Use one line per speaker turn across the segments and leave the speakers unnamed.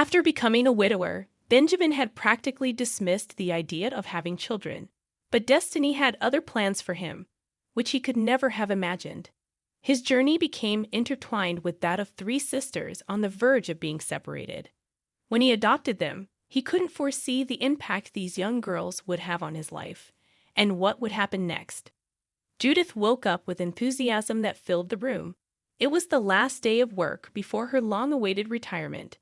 After becoming a widower, Benjamin had practically dismissed the idea of having children. But destiny had other plans for him, which he could never have imagined. His journey became intertwined with that of three sisters on the verge of being separated. When he adopted them, he couldn't foresee the impact these young girls would have on his life, and what would happen next. Judith woke up with enthusiasm that filled the room. It was the last day of work before her long-awaited retirement.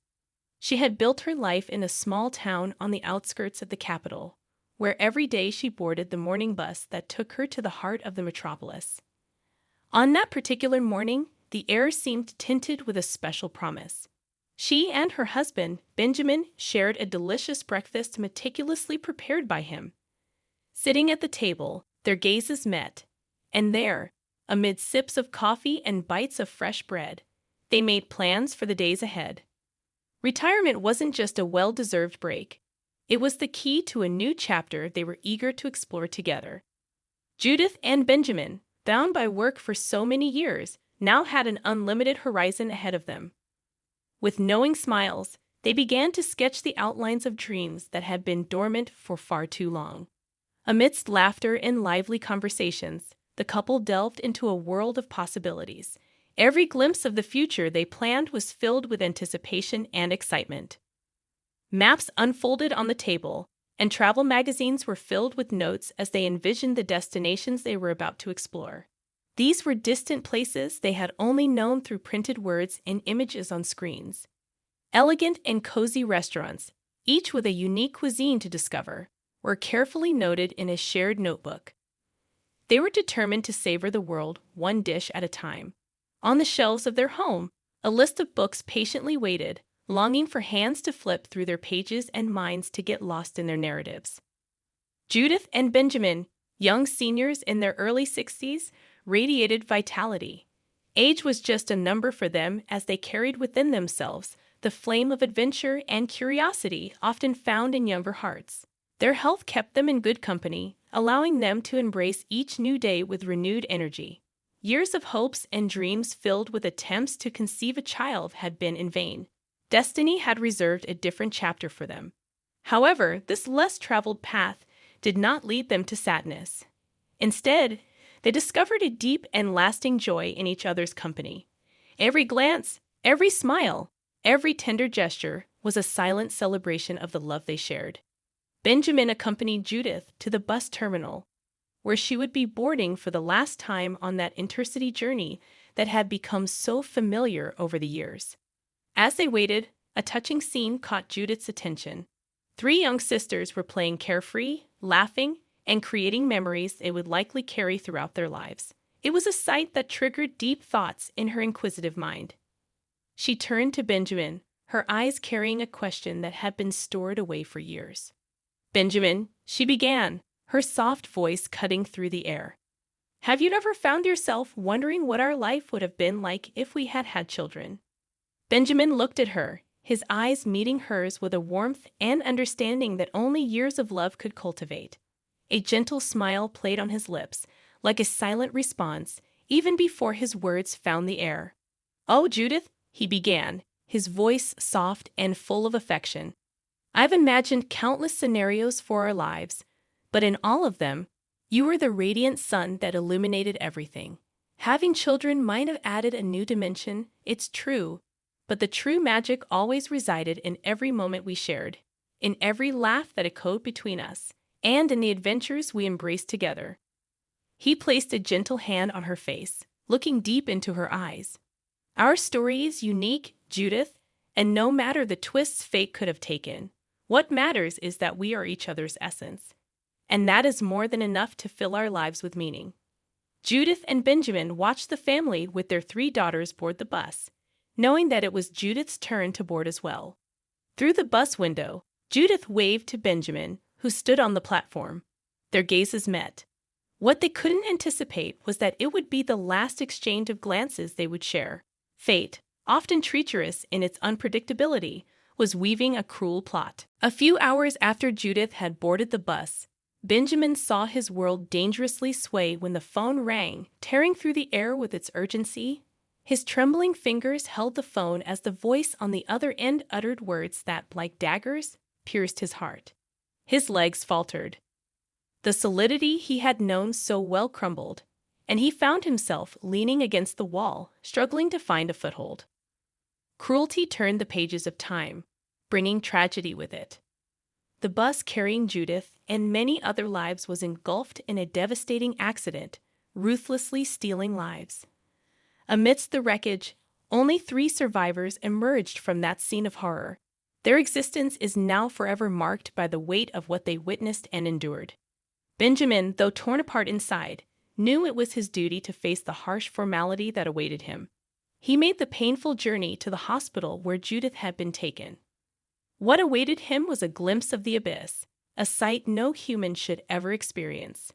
She had built her life in a small town on the outskirts of the capital, where every day she boarded the morning bus that took her to the heart of the metropolis. On that particular morning, the air seemed tinted with a special promise. She and her husband, Benjamin, shared a delicious breakfast meticulously prepared by him. Sitting at the table, their gazes met, and there, amid sips of coffee and bites of fresh bread, they made plans for the days ahead. Retirement wasn't just a well-deserved break. It was the key to a new chapter they were eager to explore together. Judith and Benjamin, bound by work for so many years, now had an unlimited horizon ahead of them. With knowing smiles, they began to sketch the outlines of dreams that had been dormant for far too long. Amidst laughter and lively conversations, the couple delved into a world of possibilities. Every glimpse of the future they planned was filled with anticipation and excitement. Maps unfolded on the table, and travel magazines were filled with notes as they envisioned the destinations they were about to explore. These were distant places they had only known through printed words and images on screens. Elegant and cozy restaurants, each with a unique cuisine to discover, were carefully noted in a shared notebook. They were determined to savor the world one dish at a time. On the shelves of their home, a list of books patiently waited, longing for hands to flip through their pages and minds to get lost in their narratives. Judith and Benjamin, young seniors in their early 60s, radiated vitality. Age was just a number for them as they carried within themselves the flame of adventure and curiosity often found in younger hearts. Their health kept them in good company, allowing them to embrace each new day with renewed energy. Years of hopes and dreams filled with attempts to conceive a child had been in vain. Destiny had reserved a different chapter for them. However, this less traveled path did not lead them to sadness. Instead, they discovered a deep and lasting joy in each other's company. Every glance, every smile, every tender gesture was a silent celebration of the love they shared. Benjamin accompanied Judith to the bus terminal, where she would be boarding for the last time on that intercity journey that had become so familiar over the years. As they waited, a touching scene caught Judith's attention. Three young sisters were playing carefree, laughing, and creating memories they would likely carry throughout their lives. It was a sight that triggered deep thoughts in her inquisitive mind. She turned to Benjamin, her eyes carrying a question that had been stored away for years. "Benjamin," she began, her soft voice cutting through the air. "Have you ever found yourself wondering what our life would have been like if we had had children?" Benjamin looked at her, his eyes meeting hers with a warmth and understanding that only years of love could cultivate. A gentle smile played on his lips, like a silent response, even before his words found the air. "Oh, Judith," he began, his voice soft and full of affection. "I've imagined countless scenarios for our lives, but in all of them, you were the radiant sun that illuminated everything. Having children might have added a new dimension, it's true, but the true magic always resided in every moment we shared, in every laugh that echoed between us, and in the adventures we embraced together." He placed a gentle hand on her face, looking deep into her eyes. "Our story is unique, Judith, and no matter the twists fate could have taken, what matters is that we are each other's essence. And that is more than enough to fill our lives with meaning." Judith and Benjamin watched the family with their three daughters board the bus, knowing that it was Judith's turn to board as well. Through the bus window, Judith waved to Benjamin, who stood on the platform. Their gazes met. What they couldn't anticipate was that it would be the last exchange of glances they would share. Fate, often treacherous in its unpredictability, was weaving a cruel plot. A few hours after Judith had boarded the bus, Benjamin saw his world dangerously sway when the phone rang, tearing through the air with its urgency. His trembling fingers held the phone as the voice on the other end uttered words that, like daggers, pierced his heart. His legs faltered. The solidity he had known so well crumbled, and he found himself leaning against the wall, struggling to find a foothold. Cruelty turned the pages of time, bringing tragedy with it. The bus carrying Judith and many other lives was engulfed in a devastating accident, ruthlessly stealing lives. Amidst the wreckage, only 3 survivors emerged from that scene of horror. Their existence is now forever marked by the weight of what they witnessed and endured. Benjamin, though torn apart inside, knew it was his duty to face the harsh formality that awaited him. He made the painful journey to the hospital where Judith had been taken. What awaited him was a glimpse of the abyss, a sight no human should ever experience.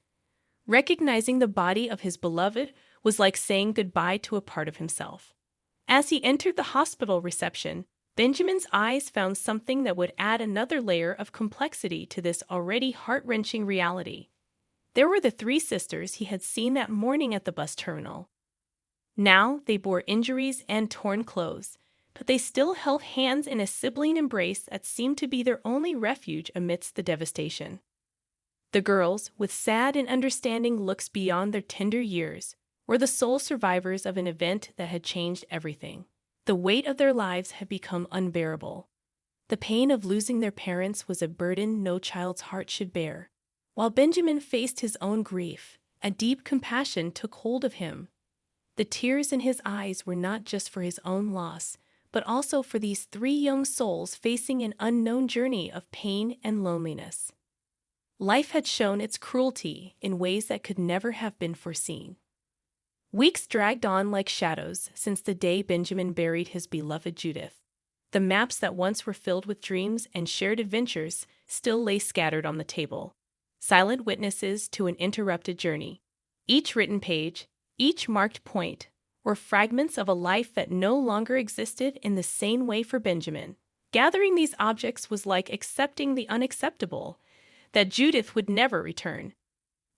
Recognizing the body of his beloved was like saying goodbye to a part of himself. As he entered the hospital reception, Benjamin's eyes found something that would add another layer of complexity to this already heart-wrenching reality. There were the 3 sisters he had seen that morning at the bus terminal. Now they bore injuries and torn clothes, but they still held hands in a sibling embrace that seemed to be their only refuge amidst the devastation. The girls, with sad and understanding looks beyond their tender years, were the sole survivors of an event that had changed everything. The weight of their lives had become unbearable. The pain of losing their parents was a burden no child's heart should bear. While Benjamin faced his own grief, a deep compassion took hold of him. The tears in his eyes were not just for his own loss, but also for these 3 young souls facing an unknown journey of pain and loneliness. Life had shown its cruelty in ways that could never have been foreseen. Weeks dragged on like shadows since the day Benjamin buried his beloved Judith. The maps that once were filled with dreams and shared adventures still lay scattered on the table, silent witnesses to an interrupted journey. Each written page, each marked point, were fragments of a life that no longer existed in the same way for Benjamin. Gathering these objects was like accepting the unacceptable, that Judith would never return.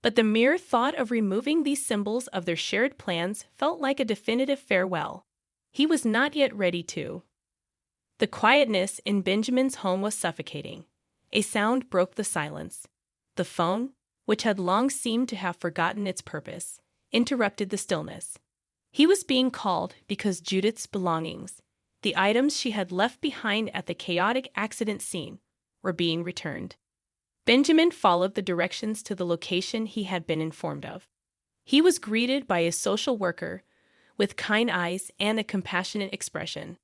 But the mere thought of removing these symbols of their shared plans felt like a definitive farewell. He was not yet ready to. The quietness in Benjamin's home was suffocating. A sound broke the silence. The phone, which had long seemed to have forgotten its purpose, interrupted the stillness. He was being called because Judith's belongings, the items she had left behind at the chaotic accident scene, were being returned. Benjamin followed the directions to the location he had been informed of. He was greeted by a social worker with kind eyes and a compassionate expression.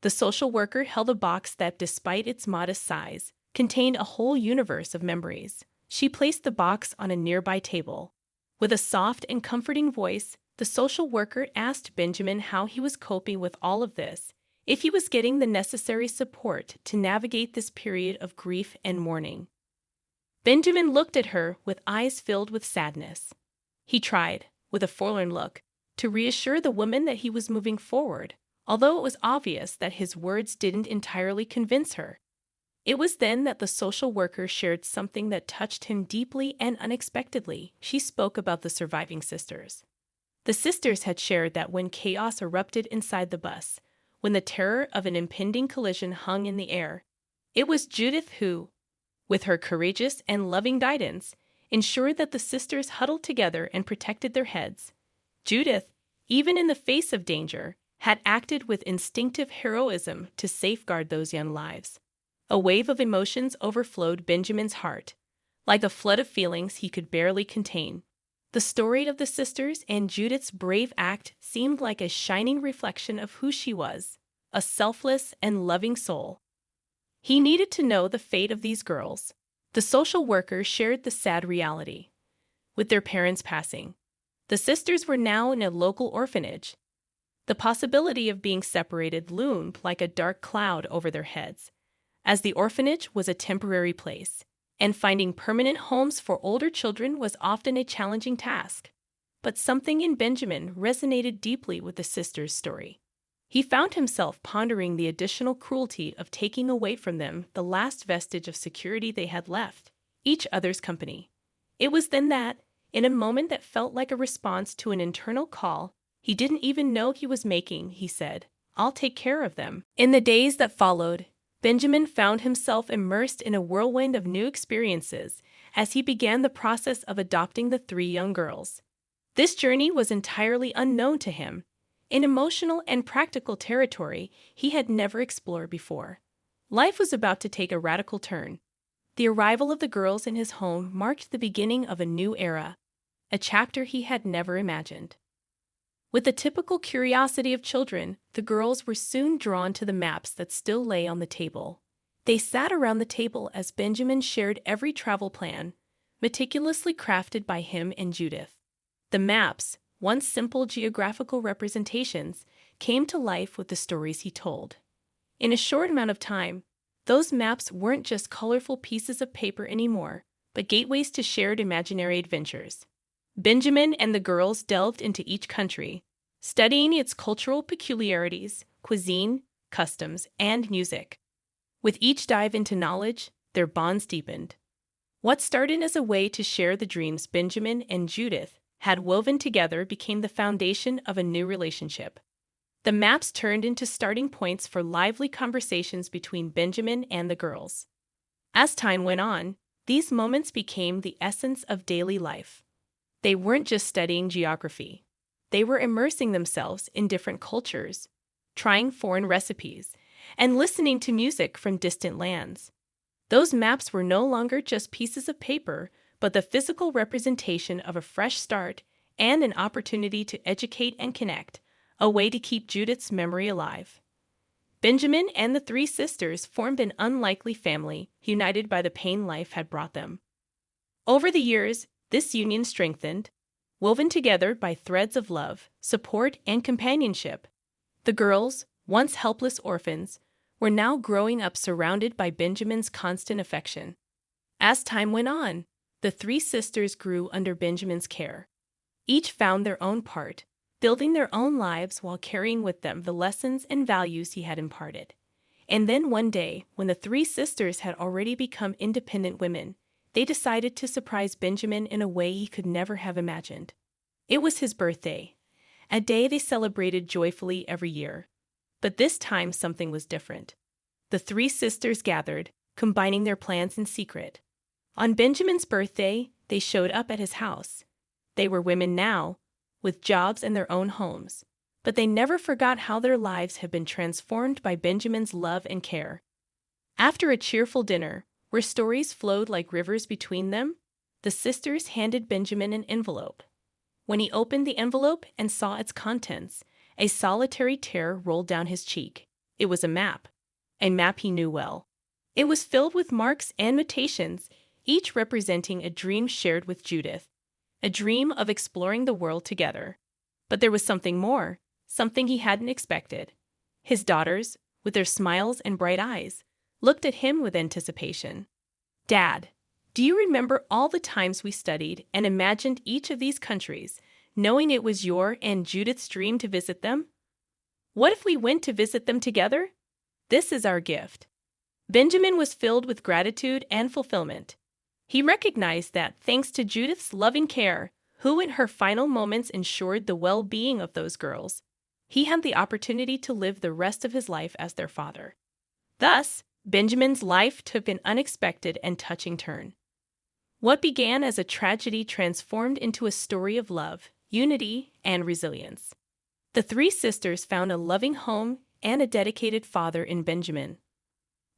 The social worker held a box that, despite its modest size, contained a whole universe of memories. She placed the box on a nearby table. With a soft and comforting voice, the social worker asked Benjamin how he was coping with all of this, if he was getting the necessary support to navigate this period of grief and mourning. Benjamin looked at her with eyes filled with sadness. He tried, with a forlorn look, to reassure the woman that he was moving forward, although it was obvious that his words didn't entirely convince her. It was then that the social worker shared something that touched him deeply and unexpectedly. She spoke about the surviving sisters. The sisters had shared that when chaos erupted inside the bus, when the terror of an impending collision hung in the air, it was Judith who, with her courageous and loving guidance, ensured that the sisters huddled together and protected their heads. Judith, even in the face of danger, had acted with instinctive heroism to safeguard those young lives. A wave of emotions overflowed Benjamin's heart, like a flood of feelings he could barely contain. The story of the sisters and Judith's brave act seemed like a shining reflection of who she was, a selfless and loving soul. He needed to know the fate of these girls. The social worker shared the sad reality. With their parents passing, the sisters were now in a local orphanage. The possibility of being separated loomed like a dark cloud over their heads, as the orphanage was a temporary place, and finding permanent homes for older children was often a challenging task. But something in Benjamin resonated deeply with the sisters' story. He found himself pondering the additional cruelty of taking away from them the last vestige of security they had left, each other's company. It was then that, in a moment that felt like a response to an internal call, He didn't even know he was making, he said. I'll take care of them. In the days that followed, Benjamin found himself immersed in a whirlwind of new experiences as he began the process of adopting the three young girls. This journey was entirely unknown to him, in emotional and practical territory he had never explored before. Life was about to take a radical turn. The arrival of the girls in his home marked the beginning of a new era, a chapter he had never imagined. With the typical curiosity of children, the girls were soon drawn to the maps that still lay on the table. They sat around the table as Benjamin shared every travel plan, meticulously crafted by him and Judith. The maps, once simple geographical representations, came to life with the stories he told. In a short amount of time, those maps weren't just colorful pieces of paper anymore, but gateways to shared imaginary adventures. Benjamin and the girls delved into each country, studying its cultural peculiarities, cuisine, customs, and music. With each dive into knowledge, their bonds deepened. What started as a way to share the dreams Benjamin and Judith had woven together became the foundation of a new relationship. The maps turned into starting points for lively conversations between Benjamin and the girls. As time went on, these moments became the essence of daily life. They weren't just studying geography. They were immersing themselves in different cultures, trying foreign recipes, and listening to music from distant lands. Those maps were no longer just pieces of paper, but the physical representation of a fresh start and an opportunity to educate and connect, a way to keep Judith's memory alive. Benjamin and the three sisters formed an unlikely family, united by the pain life had brought them. Over the years, this union strengthened, woven together by threads of love, support, and companionship. The girls, once helpless orphans, were now growing up surrounded by Benjamin's constant affection. As time went on, the three sisters grew under Benjamin's care. Each found their own part, building their own lives while carrying with them the lessons and values he had imparted. And then one day, when the three sisters had already become independent women, they decided to surprise Benjamin in a way he could never have imagined. It was his birthday, a day they celebrated joyfully every year. But this time something was different. The three sisters gathered, combining their plans in secret. On Benjamin's birthday, they showed up at his house. They were women now, with jobs and their own homes, but they never forgot how their lives had been transformed by Benjamin's love and care. After a cheerful dinner, where stories flowed like rivers between them, the sisters handed Benjamin an envelope. When he opened the envelope and saw its contents, a solitary tear rolled down his cheek. It was a map he knew well. It was filled with marks and notations, each representing a dream shared with Judith, a dream of exploring the world together. But there was something more, something he hadn't expected. His daughters, with their smiles and bright eyes, looked at him with anticipation. "Dad, do you remember all the times we studied and imagined each of these countries, knowing it was your and Judith's dream to visit them? What if we went to visit them together? This is our gift." Benjamin was filled with gratitude and fulfillment. He recognized that, thanks to Judith's loving care, who in her final moments ensured the well-being of those girls, he had the opportunity to live the rest of his life as their father. Thus, Benjamin's life took an unexpected and touching turn. What began as a tragedy transformed into a story of love, unity, and resilience. The three sisters found a loving home and a dedicated father in Benjamin,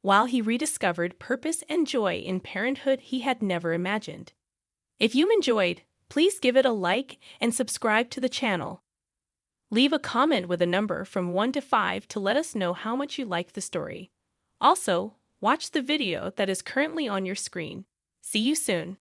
while he rediscovered purpose and joy in parenthood he had never imagined. If you enjoyed, please give it a like and subscribe to the channel. Leave a comment with a number from 1 to 5 to let us know how much you liked the story. Also, watch the video that is currently on your screen. See you soon.